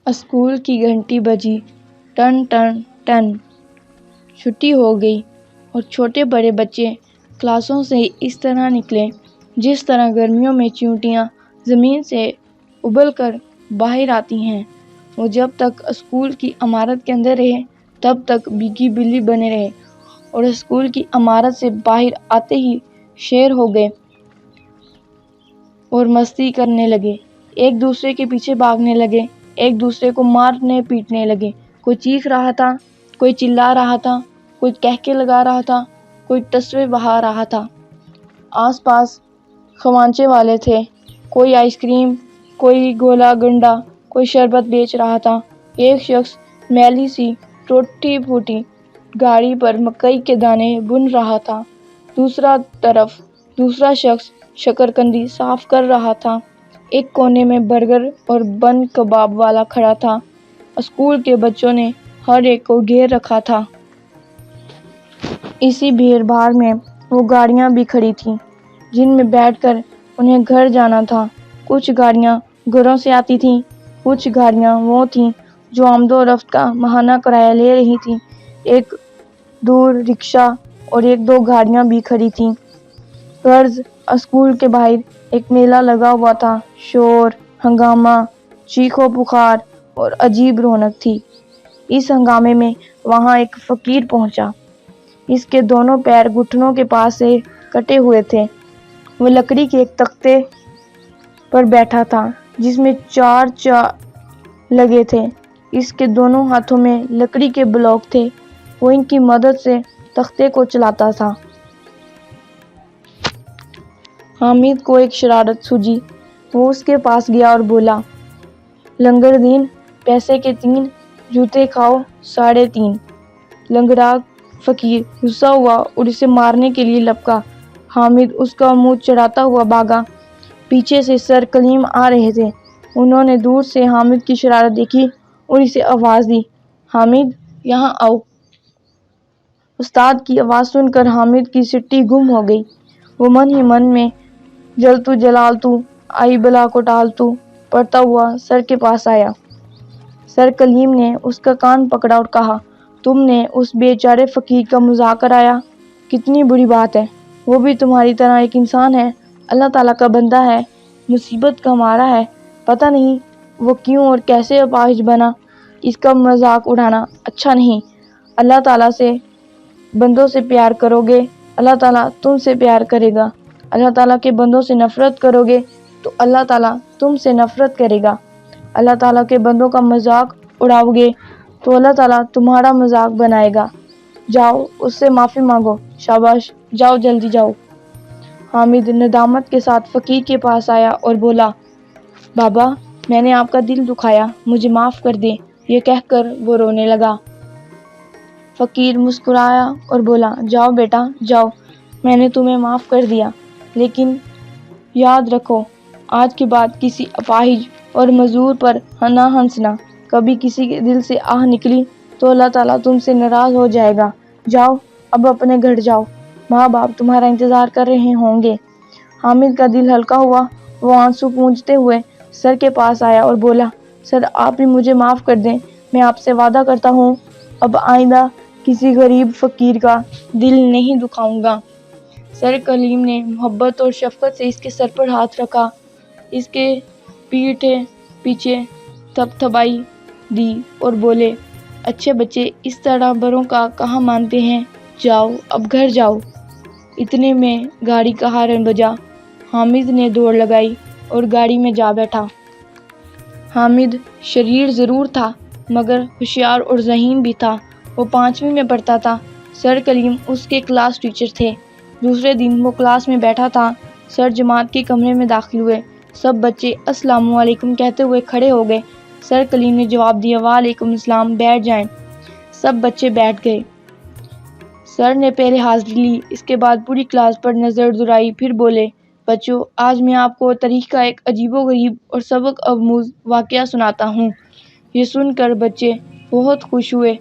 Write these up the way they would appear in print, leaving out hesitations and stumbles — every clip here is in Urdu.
اسکول کی گھنٹی بجی، ٹن ٹن ٹن۔ چھٹی ہو گئی اور چھوٹے بڑے بچے کلاسوں سے اس طرح نکلے جس طرح گرمیوں میں چیونٹیاں زمین سے ابل کر باہر آتی ہیں۔ وہ جب تک اسکول کی عمارت کے اندر رہے تب تک بھیگی بلی بنے رہے اور اسکول کی عمارت سے باہر آتے ہی شیر ہو گئے اور مستی کرنے لگے، ایک دوسرے کے پیچھے بھاگنے لگے، ایک دوسرے کو مارنے پیٹنے لگے۔ کوئی چیخ رہا تھا، کوئی چلا رہا تھا، کوئی کہکے لگا رہا تھا، کوئی تصویر بہا رہا تھا۔ آس پاس خوانچے والے تھے، کوئی آئس کریم، کوئی گولا گنڈا، کوئی شربت بیچ رہا تھا۔ ایک شخص میلی سی ٹوٹی پھوٹی گاڑی پر مکئی کے دانے بن رہا تھا، دوسرا شخص شکرقندی صاف کر رہا تھا، ایک کونے میں برگر اور بن کباب والا کھڑا تھا۔ اسکول کے بچوں نے ہر ایک کو گھیر رکھا تھا۔ اسی بھیڑ بھاڑ میں وہ گاڑیاں بھی کھڑی تھیں جن میں بیٹھ کر انہیں گھر جانا تھا۔ کچھ گاڑیاں گھروں سے آتی تھیں، کچھ گاڑیاں وہ تھیں جو آمد و رفت کا ماہانہ کرایہ لے رہی تھیں۔ ایک دور رکشا اور ایک دو گاڑیاں بھی کھڑی تھیں۔ غرض اسکول کے باہر ایک میلہ لگا ہوا تھا، شور، ہنگامہ، چیخ و پکار اور عجیب رونق تھی۔ اس ہنگامے میں وہاں ایک فقیر پہنچا۔ اس کے دونوں پیر گھٹنوں کے پاس سے کٹے ہوئے تھے۔ وہ لکڑی کے ایک تختے پر بیٹھا تھا جس میں چار لگے تھے۔ اس کے دونوں ہاتھوں میں لکڑی کے بلاک تھے، وہ ان کی مدد سے تختے کو چلاتا تھا۔ حامد کو ایک شرارت سوجی، وہ اس کے پاس گیا اور بولا، لنگر دین، پیسے کے 3، جوتے کھاؤ 3.5۔ لنگڑا فقیر غصہ ہوا اور اسے مارنے کے لیے لپکا۔ حامد اس کا منہ چڑھاتا ہوا بھاگا۔ پیچھے سے سر کلیم آ رہے تھے۔ انہوں نے دور سے حامد کی شرارت دیکھی اور اسے آواز دی، حامد یہاں آؤ۔ استاد کی آواز سن کر حامد کی سٹی گم ہو گئی۔ وہ من ہی من میں جلتو جلالتو آئی بلا کو ٹالتو پڑھتا ہوا سر کے پاس آیا۔ سر کلیم نے اس کا کان پکڑا اور کہا، تم نے اس بے چارے فقیر کا مذاق اڑایا، کتنی بری بات ہے۔ وہ بھی تمہاری طرح ایک انسان ہے، اللہ تعالیٰ کا بندہ ہے، مصیبت کا مارا ہے، پتہ نہیں وہ کیوں اور کیسے اپاہج بنا۔ اس کا مذاق اڑانا اچھا نہیں۔ اللہ تعالیٰ سے بندوں سے پیار کرو گے، اللہ تعالیٰ تم سے پیار کرے گا۔ اللہ تعالیٰ کے بندوں سے نفرت کرو گے تو اللہ تعالیٰ تم سے نفرت کرے گا۔ اللہ تعالیٰ کے بندوں کا مذاق اڑاؤ گے تو اللہ تعالیٰ تمہارا مذاق بنائے گا۔ جاؤ اس سے معافی مانگو، شاباش، جاؤ جلدی جاؤ۔ حامد ندامت کے ساتھ فقیر کے پاس آیا اور بولا، بابا میں نے آپ کا دل دکھایا، مجھے معاف کر دیں۔ یہ کہہ کر وہ رونے لگا۔ فقیر مسکرایا اور بولا، جاؤ بیٹا جاؤ، میں نے تمہیں معاف کر دیا، لیکن یاد رکھو آج کے بعد کسی اپاہج اور معذور پر نہ ہنسنا۔ کبھی کسی کے دل سے آہ نکلی تو اللہ تعالیٰ تم سے ناراض ہو جائے گا۔ جاؤ اب اپنے گھر جاؤ، ماں باپ تمہارا انتظار کر رہے ہوں گے۔ حامد کا دل ہلکا ہوا، وہ آنسو پونچھتے ہوئے سر کے پاس آیا اور بولا، سر آپ بھی مجھے معاف کر دیں، میں آپ سے وعدہ کرتا ہوں اب آئندہ کسی غریب فقیر کا دل نہیں دکھاؤں گا۔ سر کلیم نے محبت اور شفقت سے اس کے سر پر ہاتھ رکھا، اس کے پیٹھ پیچھے تھپتھپائی دی اور بولے، اچھے بچے اس طرح بڑوں کا کہاں مانتے ہیں، جاؤ اب گھر جاؤ۔ اتنے میں گاڑی کا ہارن بجا۔ حامد نے دوڑ لگائی اور گاڑی میں جا بیٹھا۔ حامد شریر ضرور تھا مگر ہوشیار اور ذہین بھی تھا۔ وہ 5ویں میں پڑھتا تھا۔ سر کلیم اس کے کلاس ٹیچر تھے۔ دوسرے دن وہ کلاس میں بیٹھا تھا۔ سر جماعت کے کمرے میں داخل ہوئے۔ سب بچے السلام علیکم کہتے ہوئے کھڑے ہو گئے۔ سر کلیم نے جواب دیا، وعلیکم السلام، بیٹھ جائیں۔ سب بچے بیٹھ گئے۔ سر نے پہلے حاضری لی، اس کے بعد پوری کلاس پر نظر دوڑائی، پھر بولے، بچوں آج میں آپ کو تاریخ کا ایک عجیب و غریب اور سبق آموز واقعہ سناتا ہوں۔ یہ سن کر بچے بہت خوش ہوئے۔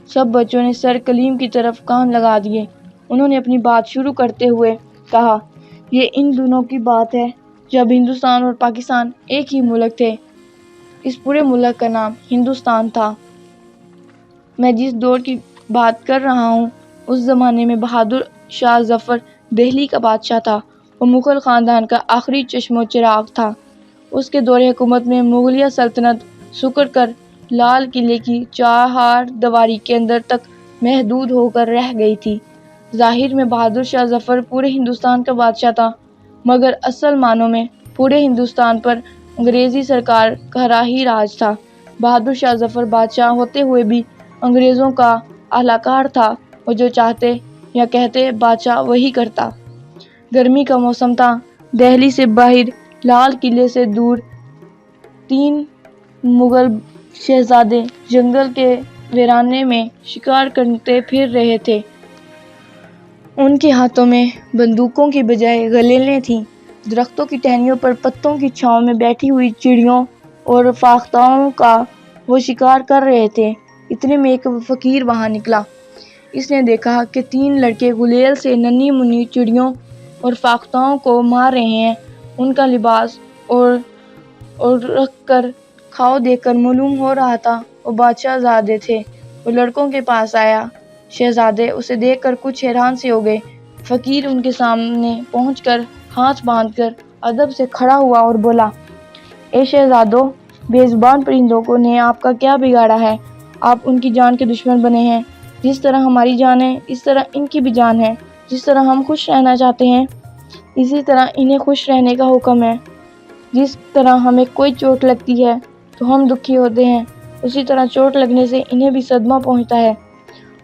سب بچوں نے سر کلیم کی طرف کان لگا دیے۔ انہوں نے اپنی بات شروع کرتے ہوئے کہا، یہ ان دنوں کی بات ہے جب ہندوستان اور پاکستان ایک ہی ملک تھے۔ اس پورے ملک کا نام ہندوستان تھا۔ میں جس دور کی بات کر رہا ہوں اس زمانے میں بہادر شاہ ظفر دہلی کا بادشاہ تھا۔ وہ مغل خاندان کا آخری چشم و چراغ تھا۔ اس کے دور حکومت میں مغلیہ سلطنت سکڑ کر لال قلعے کی چہار دیواری کے اندر تک محدود ہو کر رہ گئی تھی۔ ظاہر میں بہادر شاہ ظفر پورے ہندوستان کا بادشاہ تھا، مگر اصل معنوں میں پورے ہندوستان پر انگریزی سرکار کا راہی راج تھا۔ بہادر شاہ ظفر بادشاہ ہوتے ہوئے بھی انگریزوں کا اعلی کار تھا۔ وہ جو چاہتے یا کہتے بادشاہ وہی کرتا۔ گرمی کا موسم تھا۔ دہلی سے باہر لال قلعے سے دور 3 مغل شہزادے جنگل کے ویرانے میں شکار کرتے پھر رہے تھے۔ ان کے ہاتھوں میں بندوقوں کی بجائے گلیلیں تھیں۔ درختوں کی ٹہنیوں پر پتوں کی چھاؤں میں بیٹھی ہوئی چڑیوں اور فاختاؤں کا وہ شکار کر رہے تھے۔ اتنے میں ایک فقیر وہاں نکلا۔ اس نے دیکھا کہ 3 لڑکے غلیل سے ننھی منھی چڑیوں اور فاختاؤں کو مار رہے ہیں۔ ان کا لباس اور رکھ کر کھاؤ دیکھ کر معلوم ہو رہا تھا وہ بادشاہ زادے تھے۔ وہ لڑکوں کے پاس آیا۔ شہزادے اسے دیکھ کر کچھ حیران سے ہو گئے۔ فقیر ان کے سامنے پہنچ کر ہاتھ باندھ کر ادب سے کھڑا ہوا اور بولا، اے شہزادوں، بے زبان پرندوں نے آپ کا کیا بگاڑا ہے؟ آپ ان کی جان کے دشمن بنے ہیں۔ جس طرح ہماری جان ہے اس طرح ان کی بھی جان ہے۔ جس طرح ہم خوش رہنا چاہتے ہیں اسی طرح انہیں خوش رہنے کا حکم ہے۔ جس طرح ہمیں کوئی چوٹ لگتی ہے تو ہم دکھی ہوتے ہیں، اسی طرح چوٹ لگنے سے انہیں بھی صدمہ پہنچتا ہے۔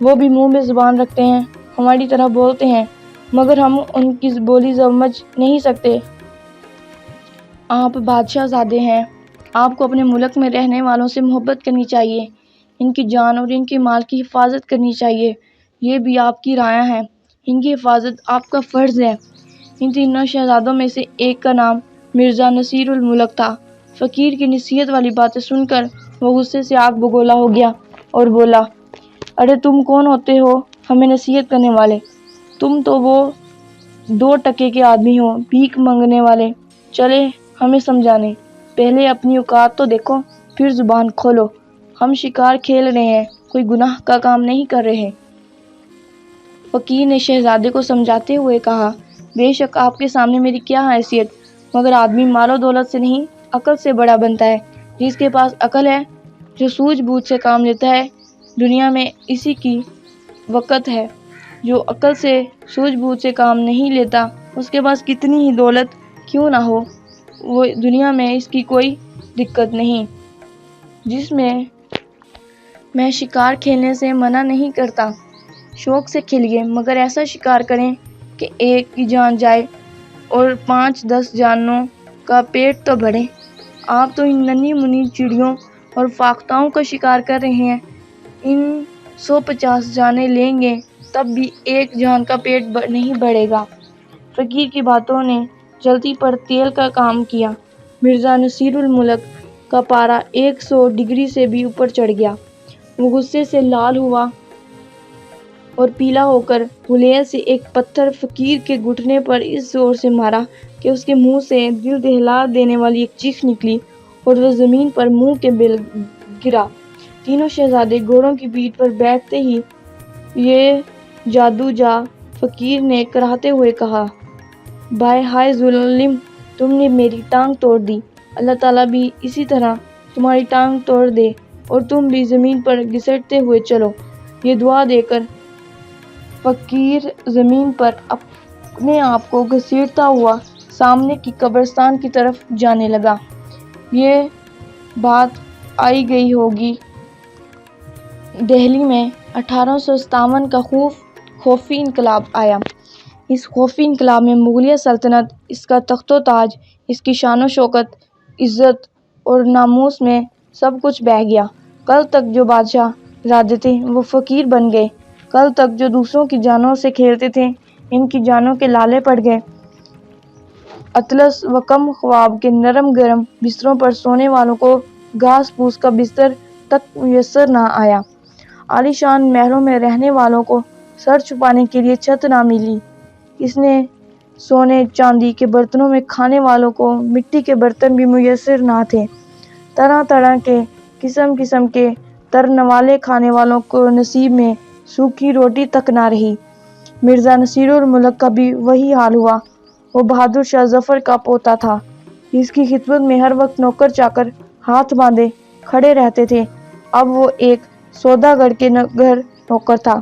وہ بھی منہ میں زبان رکھتے ہیں، ہماری طرح بولتے ہیں، مگر ہم ان کی بولی سمجھ نہیں سکتے۔ آپ بادشاہ زادے ہیں، آپ کو اپنے ملک میں رہنے والوں سے محبت کرنی چاہیے، ان کی جان اور ان کے مال کی حفاظت کرنی چاہیے۔ یہ بھی آپ کی رعایا ہیں، ان کی حفاظت آپ کا فرض ہے۔ ان 3 شہزادوں میں سے ایک کا نام مرزا نصیر الملک تھا۔ فقیر کی نصیحت والی باتیں سن کر وہ غصے سے آگ بگولا ہو گیا اور بولا، ارے تم کون ہوتے ہو ہمیں نصیحت کرنے والے؟ تم تو وہ 2 ٹکے کے آدمی ہو، بھیک مانگنے والے، چلے ہمیں سمجھانے۔ پہلے اپنی اوقات تو دیکھو، پھر زبان کھولو۔ ہم شکار کھیل رہے ہیں، کوئی گناہ کا کام نہیں کر رہے۔ فقیر نے شہزادے کو سمجھاتے ہوئے کہا، بے شک آپ کے سامنے میری کیا حیثیت، مگر آدمی مال و دولت سے نہیں عقل سے بڑا بنتا ہے۔ جس کے پاس عقل ہے، جو سوجھ بوجھ سے کام لیتا ہے، دنیا میں اسی کی وقت ہے۔ جو عقل سے سوجھ بوجھ سے کام نہیں لیتا، اس کے پاس کتنی ہی دولت کیوں نہ ہو، وہ دنیا میں اس کی کوئی دقت نہیں۔ جس میں شکار کھیلنے سے منع نہیں کرتا، شوق سے کھیلیے، مگر ایسا شکار کریں کہ ایک کی جان جائے اور 5-10 جانوں کا پیٹ تو بھرے۔ آپ تو ان ننھی منھی چڑیوں اور فاختاؤں کا شکار کر رہے ہیں، ان 150 جانیں لیں گے تب بھی ایک جان کا پیٹ نہیں بھرے گا۔ فقیر کی باتوں نے جلتی پر تیل کا کام کیا۔ مرزا نصیر الملک کا پارا 100 ڈگری سے بھی اوپر چڑھ گیا۔ وہ غصے سے لال ہوا اور پیلا ہو کر غلیل سے ایک پتھر فقیر کے گھٹنے پر اس زور سے مارا کہ اس کے منہ سے دل دہلا دینے والی ایک چیخ نکلی اور وہ زمین پر منہ کے بل گرا۔ 3 شہزادے گھوڑوں کی پیٹھ پر بیٹھتے ہی، یہ جادو جا، فقیر نے کراہتے ہوئے کہا، بائے ہائے ظالم، تم نے میری ٹانگ توڑ دی، اللہ تعالیٰ بھی اسی طرح تمہاری ٹانگ توڑ دے اور تم بھی زمین پر گھسٹتے ہوئے چلو۔ یہ دعا دے کر فقیر زمین پر اپنے آپ کو گھسیٹتا ہوا سامنے کی قبرستان کی طرف جانے لگا۔ یہ بات آئی گئی ہوگی۔ دہلی میں 1857 کا خوفی انقلاب آیا۔ اس خوفی انقلاب میں مغلیہ سلطنت، اس کا تخت و تاج، اس کی شان و شوکت، عزت اور ناموس میں سب کچھ بہہ گیا۔ کل تک جو بادشاہ زادے تھے وہ فقیر بن گئے۔ کل تک جو دوسروں کی جانوں سے کھیلتے تھے، ان کی جانوں کے لالے پڑ گئے۔ اطلس و کم خواب کے نرم گرم بستروں پر سونے والوں کو گھاس پھوس کا بستر تک میسر نہ آیا۔ عالی شان محلوں میں رہنے والوں کو سر چھپانے کے لیے چھت نہ ملی۔ اس نے سونے چاندی کے برتنوں میں کھانے والوں کو مٹی کے برتن بھی میسر نہ تھے۔ طرح طرح کے قسم قسم کے ترنوالے کھانے والوں کو نصیب میں سوکھی روٹی تک نہ رہی۔ مرزا نصیر الملک کا بھی وہی حال ہوا۔ وہ بہادر شاہ ظفر کا پوتا تھا، جس کی خدمت میں ہر وقت نوکر چاکر ہاتھ باندھے کھڑے رہتے تھے۔ اب وہ ایک سوداگر کے گھر نوکر تھا۔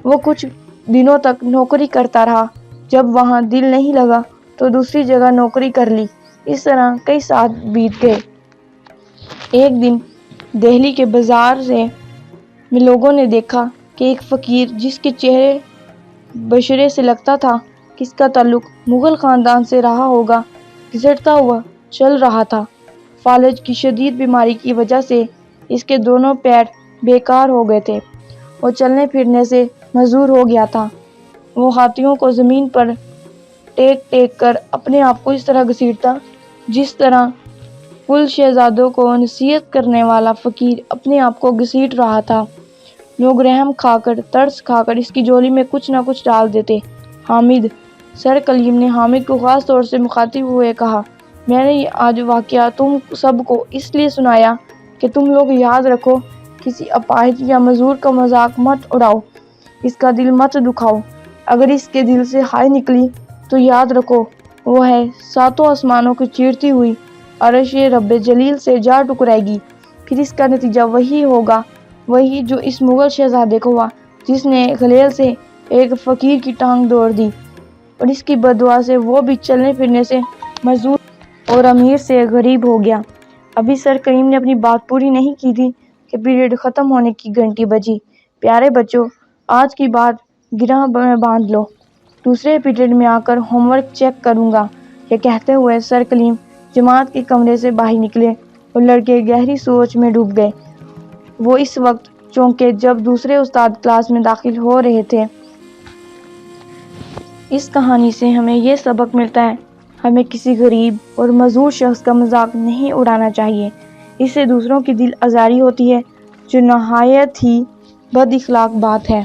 وہ کچھ دنوں تک نوکری کرتا رہا۔ جب وہاں دل نہیں لگا تو دوسری جگہ نوکری کر لی۔ اس طرح کئی سال بیت گئے۔ ایک دن دہلی کے بازار میں لوگوں نے دیکھا کہ ایک فقیر، جس کے چہرے بشرے سے لگتا تھا کہ اس کا تعلق مغل خاندان سے رہا ہوگا، گھسٹتا ہوا چل رہا تھا۔ فالج کی شدید بیماری کی وجہ سے اس کے دونوں پیر بیکار ہو گئے تھے۔ وہ چلنے پھرنے سے معذور ہو گیا تھا۔ وہ ہاتھیوں کو زمین پر ٹیک ٹیک کر اپنے آپ کو اس طرح گھسیٹتا جس طرح کل شہزادوں کو نصیحت کرنے والا فقیر اپنے آپ کو گھسیٹ رہا تھا۔ لوگ رحم کھا کر، ترس کھا کر اس کی جولی میں کچھ نہ کچھ ڈال دیتے۔ حامد، سر کلیم نے حامد کو خاص طور سے مخاطب ہوئے کہا، میں نے یہ آج واقعہ تم سب کو اس لیے سنایا کہ تم لوگ یاد رکھو، کسی اپاہج یا معذور کا مذاق مت اڑاؤ، اس کا دل مت دکھاؤ۔ اگر اس کے دل سے ہائے نکلی تو یاد رکھو وہ ہے ساتوں آسمانوں کو چیرتی ہوئی عرش رب جلیل سے جا ٹکرائے گی۔ پھر اس کا نتیجہ وہی ہوگا، وہی جو اس مغل شہزادے کو ہوا، جس نے خلیل سے ایک فقیر کی ٹانگ توڑ دی، اور اس کی بددعا سے وہ بھی چلنے پھرنے سے معذور اور امیر سے غریب ہو گیا۔ ابھی سر کریم نے اپنی بات پوری نہیں کی تھی کہ پیریڈ ختم ہونے کی گھنٹی بجی۔ پیارے بچوں، آج کی بات گرہ میں باندھ لو، دوسرے پیریڈ میں آ کر ہوم ورک چیک کروں گا۔ یہ کہتے ہوئے سر کلیم جماعت کے کمرے سے باہر نکلے اور لڑکے گہری سوچ میں ڈوب گئے۔ وہ اس وقت چونکے جب دوسرے استاد کلاس میں داخل ہو رہے تھے۔ اس کہانی سے ہمیں یہ سبق ملتا ہے، ہمیں کسی غریب اور معذور شخص کا مذاق نہیں اڑانا چاہیے۔ اس سے دوسروں کی دل آزاری ہوتی ہے، جو نہایت ہی بد اخلاق بات ہے۔